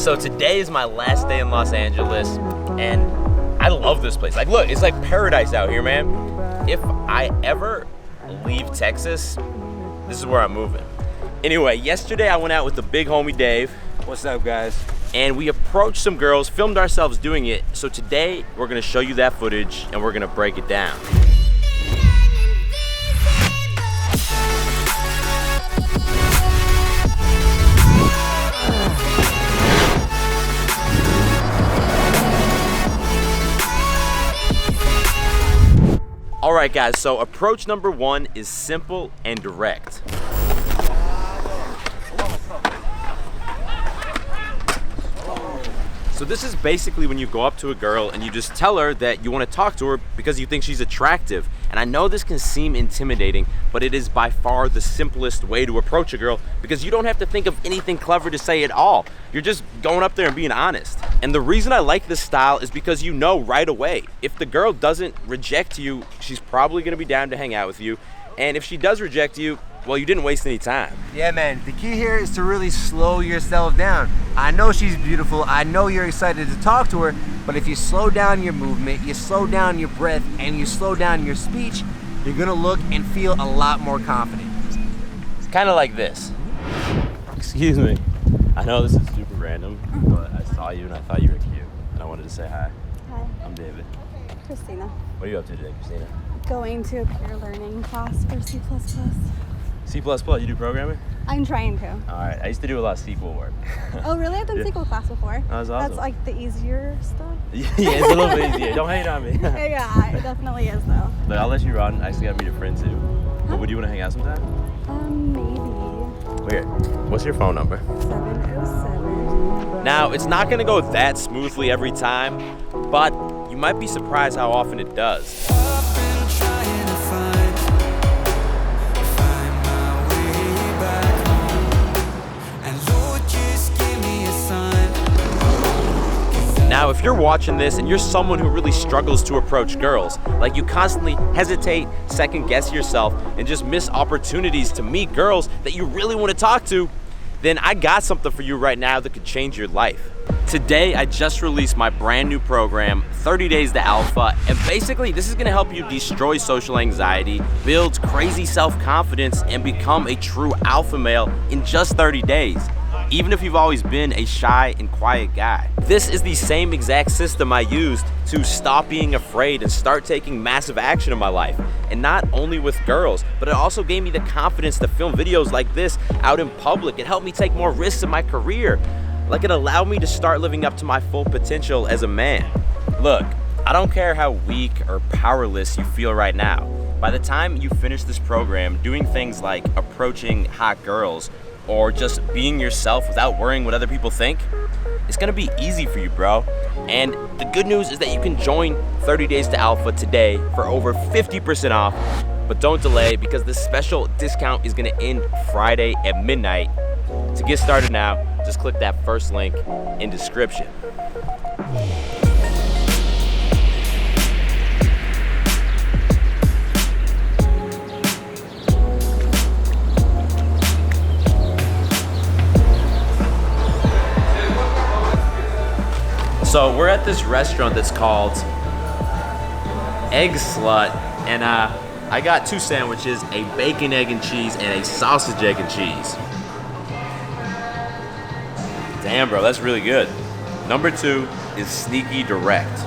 So today is my last day in Los Angeles, and I love this place. Like, look, it's like paradise out here, man. If I ever leave Texas, this is where I'm moving. Anyway, yesterday I went out with the big homie Dave. What's up, guys? And we approached some girls, filmed ourselves doing it. So today we're gonna show you that footage and we're gonna break it down. All right, guys, so approach number one is simple and direct. So this is basically when you go up to a girl and you just tell her that you want to talk to her because you think she's attractive. And I know this can seem intimidating, but it is by far the simplest way to approach a girl because you don't have to think of anything clever to say at all. You're just going up there and being honest. And the reason I like this style is because you know right away, if the girl doesn't reject you, she's probably gonna be down to hang out with you. And if she does reject you, well, you didn't waste any time. Yeah, man, the key here is to really slow yourself down. I know she's beautiful, I know you're excited to talk to her, but if you slow down your movement, you slow down your breath, and you slow down your speech, you're gonna look and feel a lot more confident. It's kind of like this. Excuse me. I know this is super random, but I saw you and I thought you were cute, and I wanted to say hi. Hi. I'm David. Christina. What are you up to today, Christina? Going to a peer learning class for C++. C++, you do programming? I'm trying to. All right, I used to do a lot of SQL work. Oh, really? I've done Yeah. SQL class before. That was awesome. That's like the easier stuff. Yeah, it's a little bit easier. Don't hate on me. Yeah, it definitely is though. But I'll let you run. I actually got to meet a friend too. But would you want to hang out sometime? Maybe. Weird. What's your phone number? 707. Now, it's not going to go that smoothly every time, but you might be surprised how often it does. Now, if you're watching this and you're someone who really struggles to approach girls, like you constantly hesitate, second guess yourself, and just miss opportunities to meet girls that you really want to talk to, then I got something for you right now that could change your life. Today, I just released my brand new program, 30 Days to Alpha, and basically this is gonna help you destroy social anxiety, build crazy self-confidence, and become a true alpha male in just 30 days. Even if you've always been a shy and quiet guy. This is the same exact system I used to stop being afraid and start taking massive action in my life. And not only with girls, but it also gave me the confidence to film videos like this out in public. It helped me take more risks in my career. Like, it allowed me to start living up to my full potential as a man. Look, I don't care how weak or powerless you feel right now. By the time you finish this program, doing things like approaching hot girls, or just being yourself without worrying what other people think, it's gonna be easy for you, bro. And the good news is that you can join 30 Days to Alpha today for over 50% off, but don't delay because this special discount is gonna end Friday at midnight. To get started now, just click that first link in description. So we're at this restaurant that's called Egg Slut, and I got two sandwiches, a bacon, egg, and cheese, and a sausage, egg, and cheese. Damn, bro, that's really good. Number two is sneaky direct.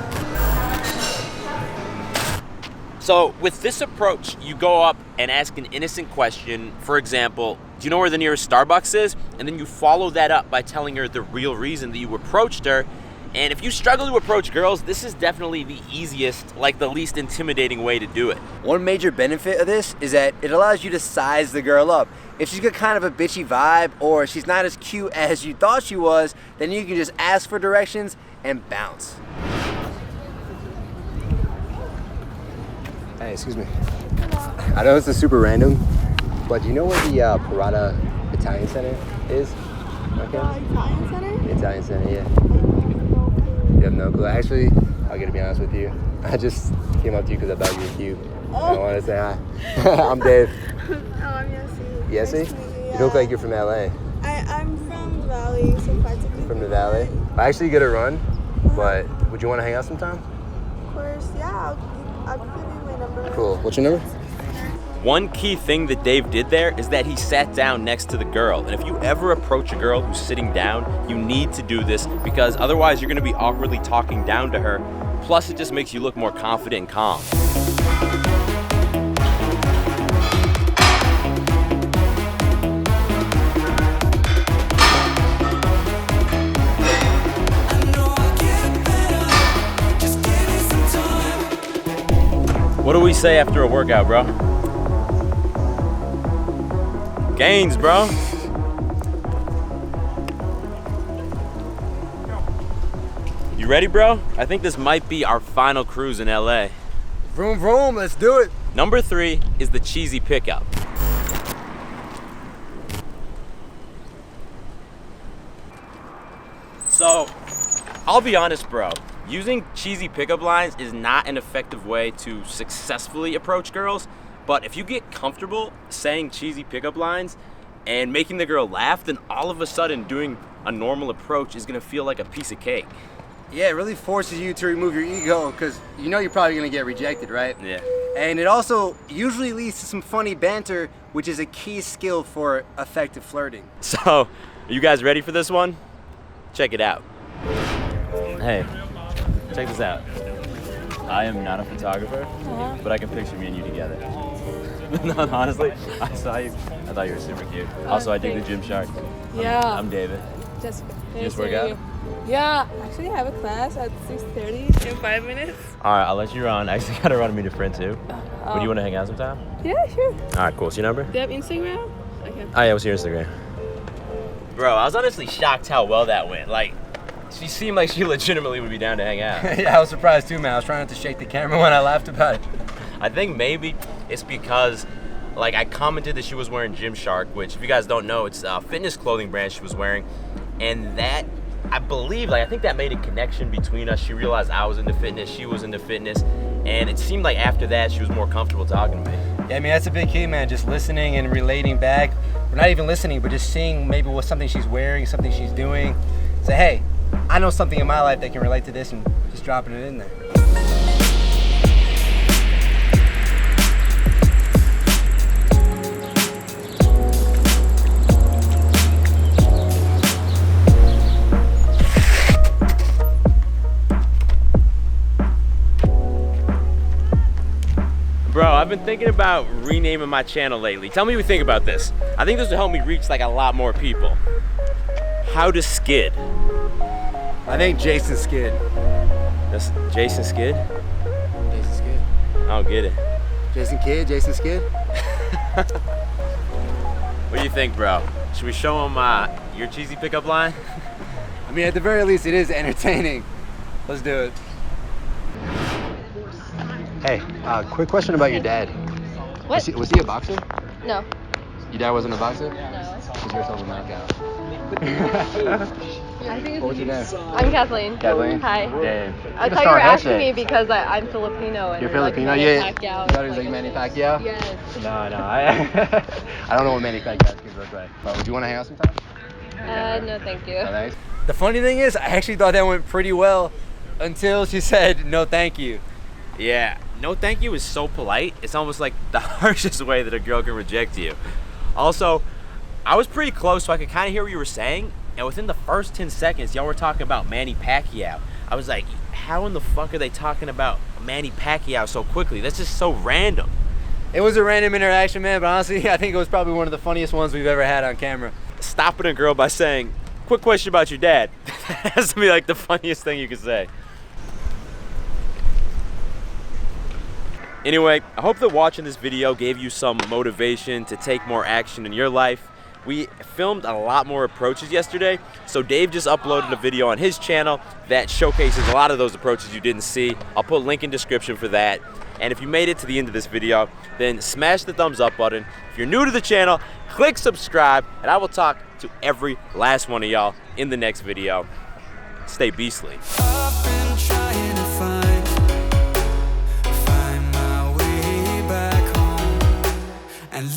So with this approach, you go up and ask an innocent question. For example, do you know where the nearest Starbucks is? And then you follow that up by telling her the real reason that you approached her. And if you struggle to approach girls, this is definitely the easiest, like the least intimidating way to do it. One major benefit of this is that it allows you to size the girl up. If she's got kind of a bitchy vibe or she's not as cute as you thought she was, then you can just ask for directions and bounce. Hey, excuse me. I know this is super random, but do you know where the Parada Italian Center is? Okay. Italian Center? The Italian Center, yeah. You have no clue. Actually, I gotta be honest with you. I just came up to you because I thought you were cute. I wanted to say hi. I'm Dave. Oh, I'm Yessie. Yessie? Nice to meet you. You look like you're from LA. I'm from Valley, so practically. From the Valley. I actually get a run, but would you want to hang out sometime? Of course, yeah. I'll give you my number. Cool. What's your number? One key thing that Dave did there is that he sat down next to the girl. And if you ever approach a girl who's sitting down, you need to do this because otherwise you're gonna be awkwardly talking down to her. Plus, it just makes you look more confident and calm. What do we say after a workout, bro? Gains, bro. You ready, bro? I think this might be our final cruise in LA. Vroom, vroom, let's do it. Number 3 is the cheesy pickup. So, I'll be honest, bro. Using cheesy pickup lines is not an effective way to successfully approach girls, but if you get comfortable saying cheesy pickup lines and making the girl laugh, then all of a sudden doing a normal approach is gonna feel like a piece of cake. Yeah, it really forces you to remove your ego because you know you're probably gonna get rejected, right? Yeah. And it also usually leads to some funny banter, which is a key skill for effective flirting. So, are you guys ready for this one? Check it out. Hey, check this out. I am not a photographer, but I can picture me and you together. No, honestly, I saw you. I thought you were super cute. Also, I dig the gym shark. Yeah. I'm David. Jessica. You just work out? Yeah. Actually, I have a class at 6:30 in 5 minutes. All right, I'll let you run. I actually gotta run to meet a friend too. Would you want to hang out sometime? Yeah, sure. All right, cool. What's your number? Do you have Instagram? Okay. Oh yeah, what's your Instagram? Bro, I was honestly shocked how well that went. Like, she seemed like she legitimately would be down to hang out. Yeah, I was surprised too, man. I was trying not to shake the camera when I laughed about it. I think maybe it's because, like, I commented that she was wearing Gymshark, which, if you guys don't know, it's a fitness clothing brand she was wearing, and that, I believe, like, I think that made a connection between us. She realized I was into fitness, she was into fitness, and it seemed like after that she was more comfortable talking to me. Yeah, I mean, that's a big key, man. Just listening and relating back. Or not even listening, but just seeing maybe what something she's wearing, something she's doing. Say, hey, I know something in my life that can relate to this, and just dropping it in there. Bro, I've been thinking about renaming my channel lately. Tell me what you think about this. I think this will help me reach like a lot more people. How to skid. I think Jason Skid. That's Jason Skid? Jason Skid. I don't get it. Jason Kidd, Jason Skid. What do you think, bro? Should we show him your cheesy pickup line? I mean, at the very least, it is entertaining. Let's do it. Hey, quick question about your dad. What? Was he a boxer? No. Your dad wasn't a boxer? No. Because you're a knockout. What was your name? I'm Kathleen. Kathleen? Hi. Dave. I thought you were asking me because I'm Filipino and You're like Filipino? Manny Yeah. Pacquiao. You thought he was like Manny Pacquiao? Yes. No, I don't know what Manny Pacquiao's kids look like. But would you want to hang out sometime? No, thank you. Oh, thanks. The funny thing is, I actually thought that went pretty well until she said no thank you. Yeah, no thank you is so polite. It's almost like the harshest way that a girl can reject you. Also, I was pretty close, so I could kind of hear what you were saying. And within the first 10 seconds, y'all were talking about Manny Pacquiao. I was like, how in the fuck are they talking about Manny Pacquiao so quickly? That's just so random. It was a random interaction, man, but honestly, I think it was probably one of the funniest ones we've ever had on camera. Stopping a girl by saying, quick question about your dad. That has to be like the funniest thing you could say. Anyway, I hope that watching this video gave you some motivation to take more action in your life. We filmed a lot more approaches yesterday, so Dave just uploaded a video on his channel that showcases a lot of those approaches you didn't see. I'll put a link in description for that. And if you made it to the end of this video, then smash the thumbs up button. If you're new to the channel, click subscribe, and I will talk to every last one of y'all in the next video. Stay beastly. I've been trying to find my way back home and